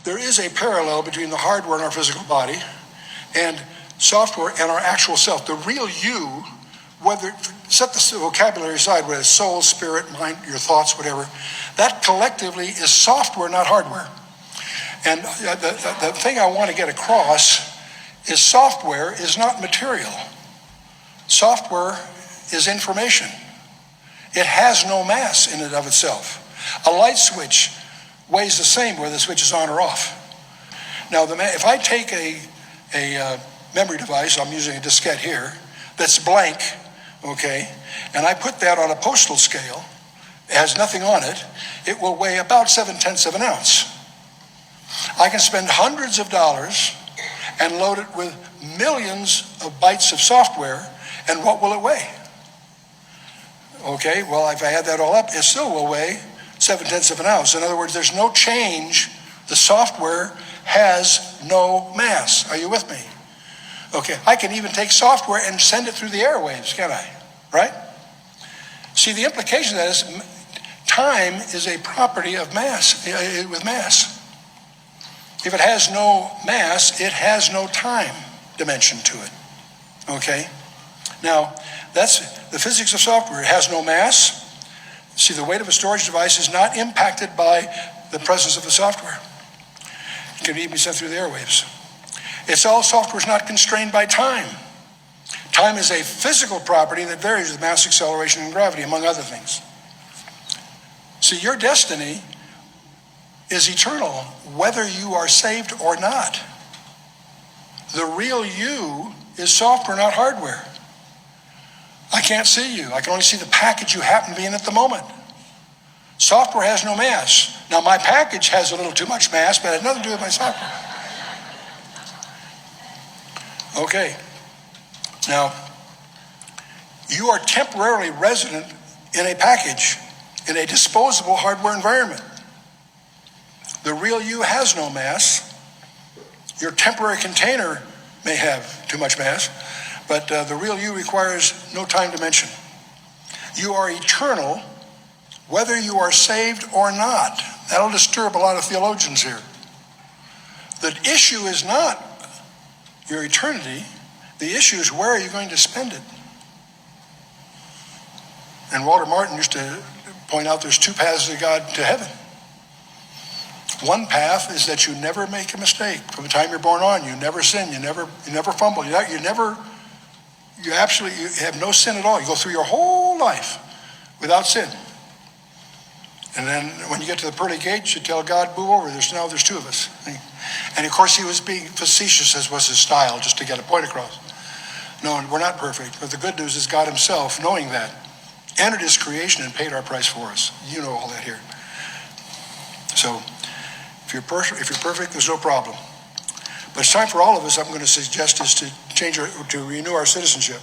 there is a parallel between the hardware in our physical body and software and our actual self. The real you, whether, set the vocabulary aside, whether it's soul, spirit, mind, your thoughts, whatever, that collectively is software, not hardware. And the thing I want to get across is software is not material. Software is information. It has no mass in and of itself. A light switch weighs the same whether the switch is on or off. Now, if I take a memory device, I'm using a diskette here, that's blank, okay, and I put that on a postal scale, it has nothing on it, it will weigh about 7/10 of an ounce. I can spend hundreds of dollars and load it with millions of bytes of software, and what will it weigh? Okay, well, if I add that all up, it still will weigh 7/10 of an ounce. In other words, there's no change. The software has no mass. Are you with me? Okay, I can even take software and send it through the airwaves, can't I? Right? See, the implication of that is time is a property of mass, with mass. If it has no mass, it has no time dimension to it. Okay? Now, that's the physics of software. It has no mass. See, the weight of a storage device is not impacted by the presence of the software. It can even be sent through the airwaves. Software is not constrained by time. Time is a physical property that varies with mass, acceleration, and gravity, among other things. See, your destiny is eternal, whether you are saved or not. The real you is software, not hardware. I can't see you. I can only see the package you happen to be in at the moment. Software has no mass. Now, my package has a little too much mass, but it has nothing to do with my software. Okay. Now, you are temporarily resident in a package, in a disposable hardware environment. The real you has no mass. Your temporary container may have too much mass, but the real you requires no time dimension. You are eternal, whether you are saved or not. That'll disturb a lot of theologians here. The issue is not your eternity. The issue is, where are you going to spend it? And Walter Martin used to point out there's two paths to God, to heaven. One path is that you never make a mistake. From the time you're born on, you never sin, you never fumble, you have no sin at all. You go through your whole life without sin. And then when you get to the pearly gates, you tell God, move over, there's two of us. And of course he was being facetious, as was his style, just to get a point across. No, we're not perfect, but the good news is God himself, knowing that, entered his creation and paid our price for us. You know all that here. So, if you're perfect, there's no problem. But it's time for all of us, I'm going to suggest, is to renew our citizenship.